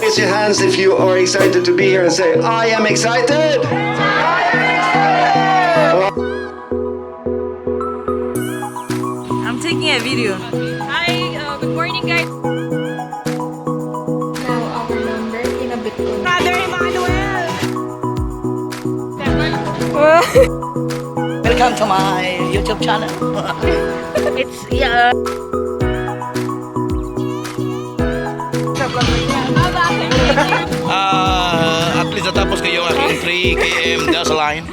Raise your hands if you are excited to be here and say, I am excited! I'm taking a video. Hi, good morning guys. Now our number kinabit ko. Brother Emmanuel! Welcome to my YouTube channel. It's, yeah. At least natapos ko yung aking 3 km down sa line.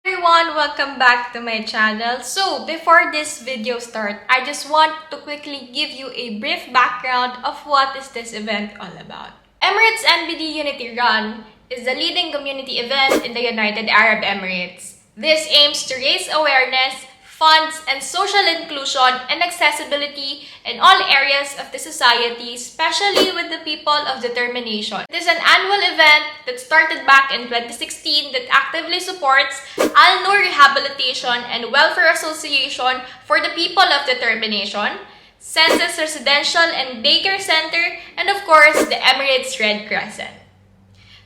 Everyone, welcome back to my channel. So before this video start, I just want to quickly give you a brief background of what is this event all about. Emirates ENBD Unity Run is the leading community event in the United Arab Emirates. This aims to raise awareness, funds, and social inclusion and accessibility in all areas of the society, especially with the people of determination. It is an annual event that started back in 2016 that actively supports Al Noor Rehabilitation and Welfare Association for the People of Determination, Census Residential and Daycare Center, and of course, the Emirates Red Crescent.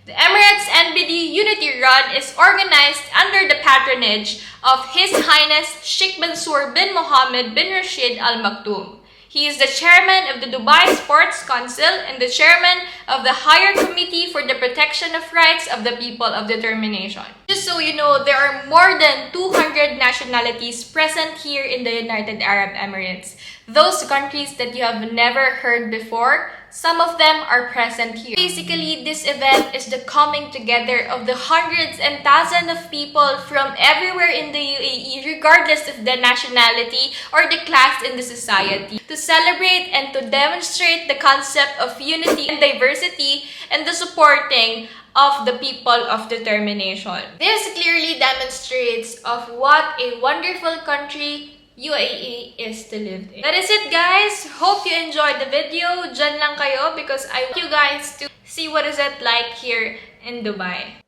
The Emirates ENBD Unity Run is organized under the patronage of His Highness Sheikh Mansour bin Mohammed bin Rashid Al Maktoum. He is the chairman of the Dubai Sports Council and the chairman of the Higher Committee for the Protection of Rights of the People of Determination. Just so you know, there are more than 200 nationalities present here in the United Arab Emirates. Those countries that you have never heard before, some of them are present here. Basically, this event is the coming together of the hundreds and thousands of people from everywhere in the UAE, regardless of the nationality or the class in the society, to celebrate and to demonstrate the concept of unity and diversity and the supporting of the people of determination. This clearly demonstrates of what a wonderful country UAE is to live in. That is it, guys. Hope you enjoyed the video. Dyan lang kayo because I want you guys to see what is it like here in Dubai.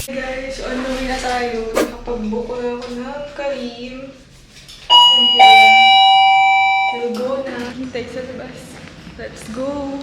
Guys, on the way na tayo. Nakapag-book ko na ako ng Karim. And then, we'll go na. Hintay sa labas. Let's go!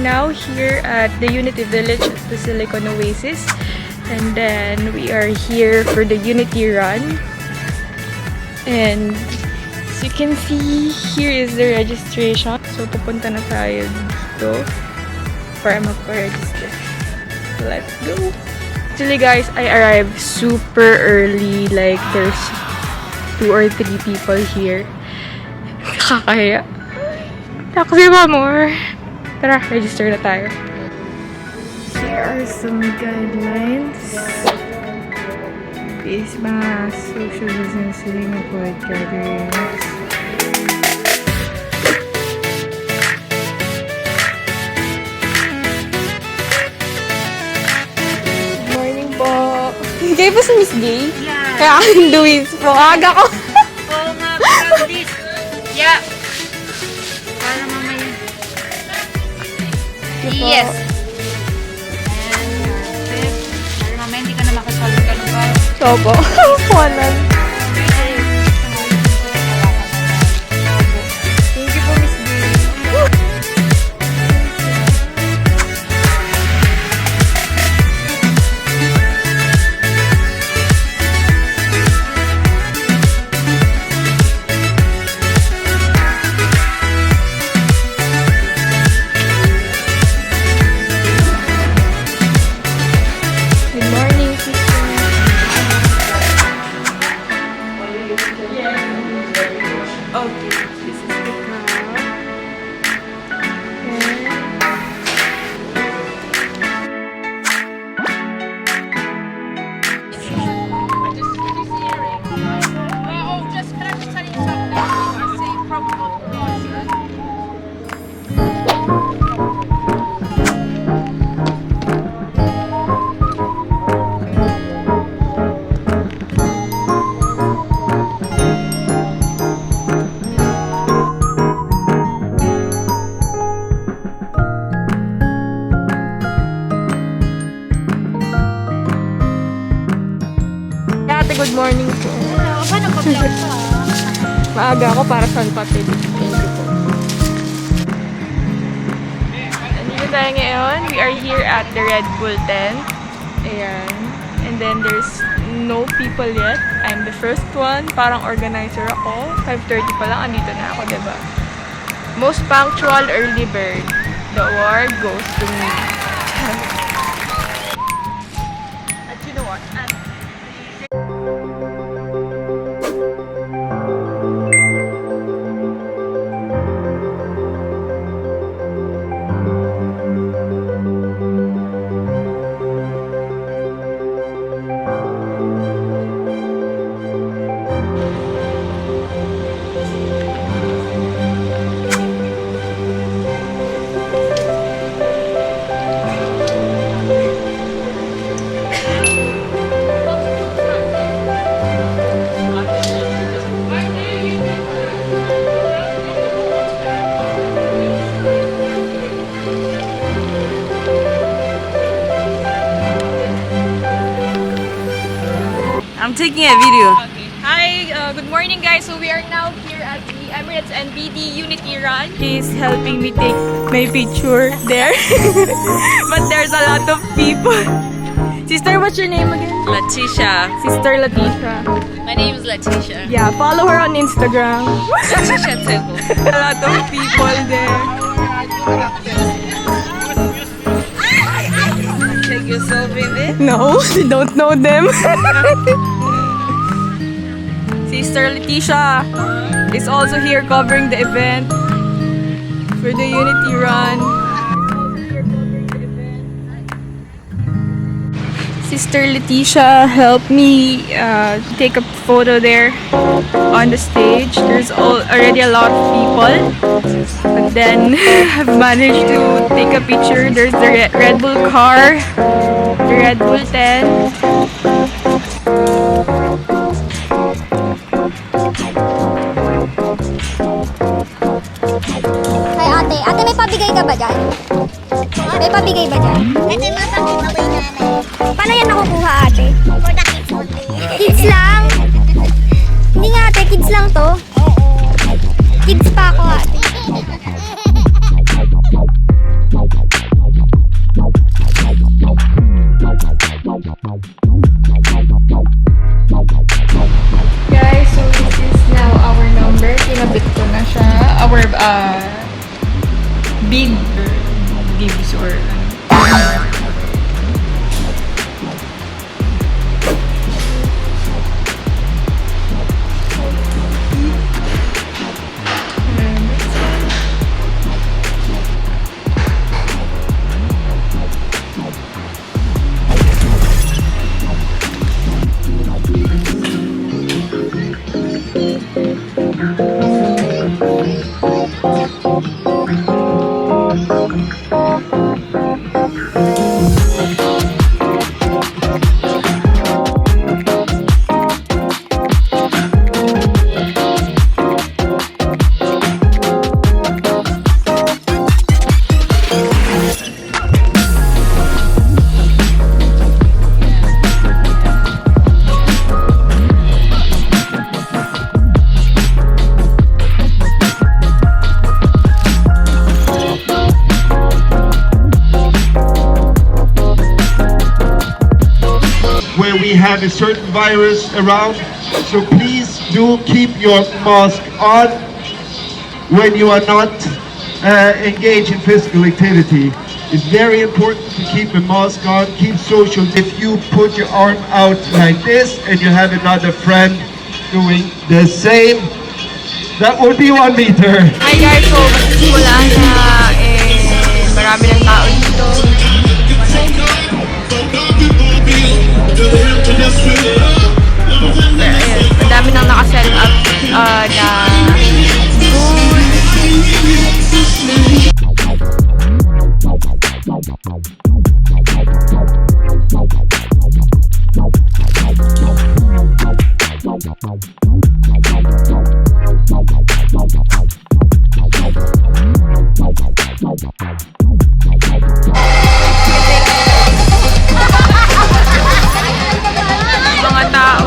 Now here at the Unity Village at the Silicon Oasis, and then we are here for the Unity Run. And as you can see, here is the registration. So pupunta na tayo dito para magpa-register. Let's go! Actually guys, I arrived super early. Like there's 2 or 3 people here. Kakaya. Taxi ba more? Tara, register na tayo. Here are some guidelines. Please, mga social distancing, avoid gatherings. Good morning po. Kayo po si Miss Gaye? Yeah. Kaya ako yung Louise po. Aga ko. Oo nga, pero please. Yeah. Para mamaya. Yes. And para mamaya hindi ka na makasalugan. Sobo. Walan. Thank you po, Miss Gilly. good morning po. Paano pa-vlog ka? Maaga ako para sa patid. Thank you po. Nandito tayo ngayon. We are here at the Red Bull tent. Ayan. And then there's no people yet. I'm the first one. Parang organizer ako. 5:30 pa lang. Andito na ako, diba? Most punctual early bird. The award goes to me. At you know what? I'm taking a video. Hi, good morning guys. So we are now here at the Emirates ENBD Unity Run. He's helping me take my picture there. But there's a lot of people. Sister, what's your name again? Letitia. Sister Letitia. My name is Letitia. Yeah, follow her on Instagram. Letitia Temple. A lot of people there. Take yourself in it. No, you don't know them. Sister Letitia is also here covering the event for the Unity Run. Sister Letitia helped me take a photo there on the stage. There's already a lot of people. And then I've managed to take a picture. There's the Red Bull car, the Red Bull tent. Hi ate. Ate, may pabigay ka ba dyan? May pabigay ba dyan? Ate, masakit na ba yung nanay? Paano yan nakukuha ate? For the kids only. Kids lang? Hindi nga ate, kids lang to. Kids pa ako ate. Guys, so this is now our number. Kinabit ko na siya. Our bid dibs or where we have a certain virus around, so please do keep your mask on when you are not engaged in physical activity. It's very important to keep a mask on, keep social. If you put your arm out like this and you have another friend doing the same, that would be 1 meter. Hi guys, so magsisimula na marami ng tao dito. Madami nang nakaset up na mga tao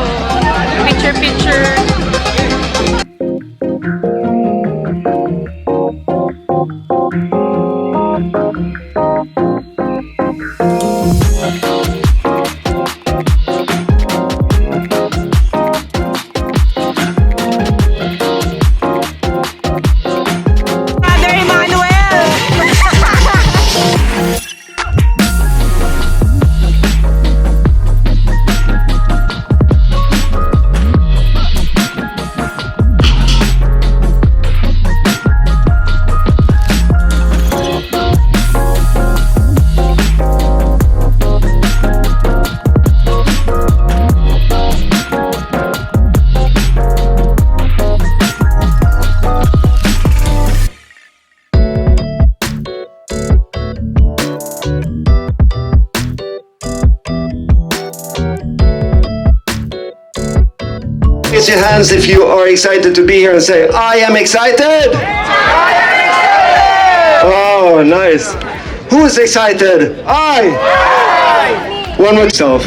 raise your hands if you are excited to be here and say, I am excited! Oh, nice. Who is excited? I! One more self.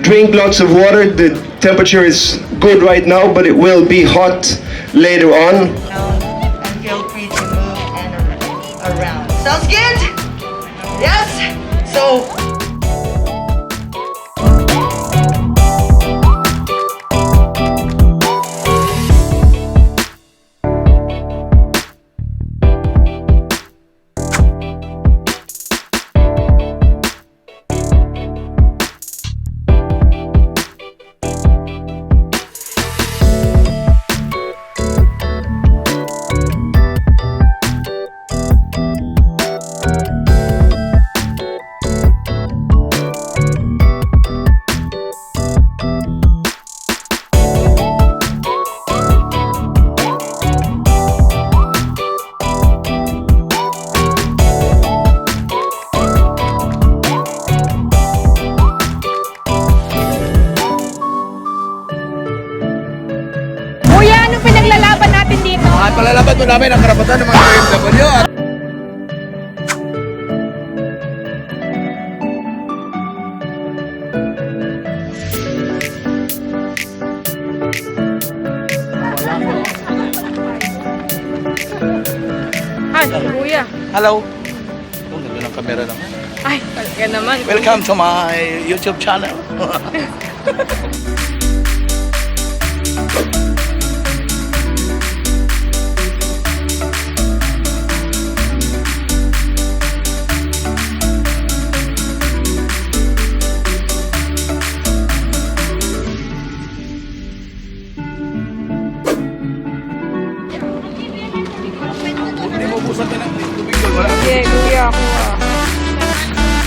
Drink lots of water. The temperature is good right now, but it will be hot later on. And feel free to move and around. Sounds good? Yes? So, Kuya, anong pinaglalaban natin dito? At palalaban mo namin ang karapatan ng mga OFW at Ay, kuya. hello. Ang ganda ng camera naman. Ay, talaga naman. Welcome to my YouTube channel. Hindi mo ubusan ka ng tubig doon. Wala. Sige, kuya,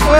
ako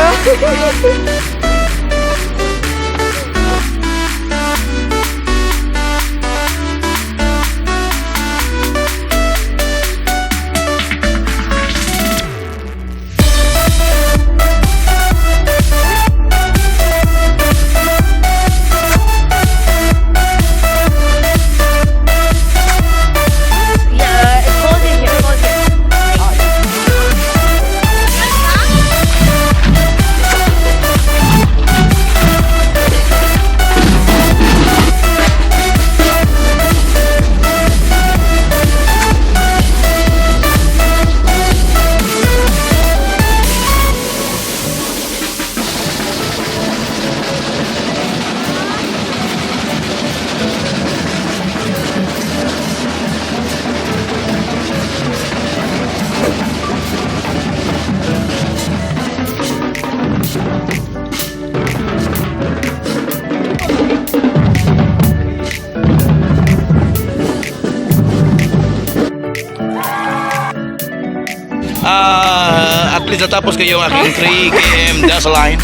At least natapos kayo ang aking 3 km dash line.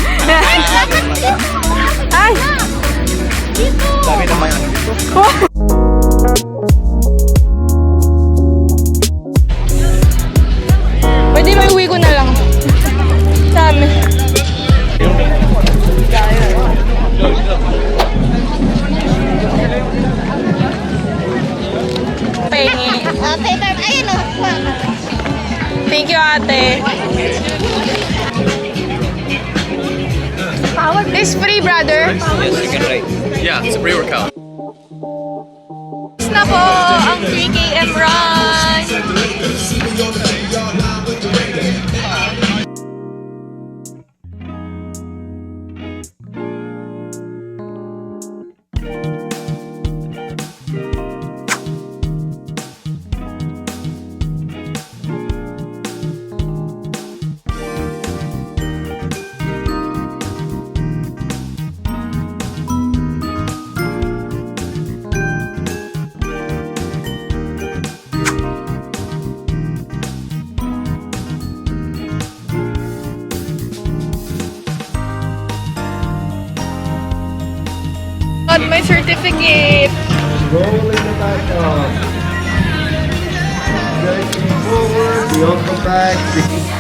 Ay! Dami naman yan dito. Pwede ba uwi ko na lang? Dami. Pengi. Paper, ayun o. Thank you, ate. This free, brother. Yes, you can ride. Yeah, it's a pre-workout. Tapos na po ang 3 km run! Got my certificate. Rolling the back up. Stretching forward, the upper back.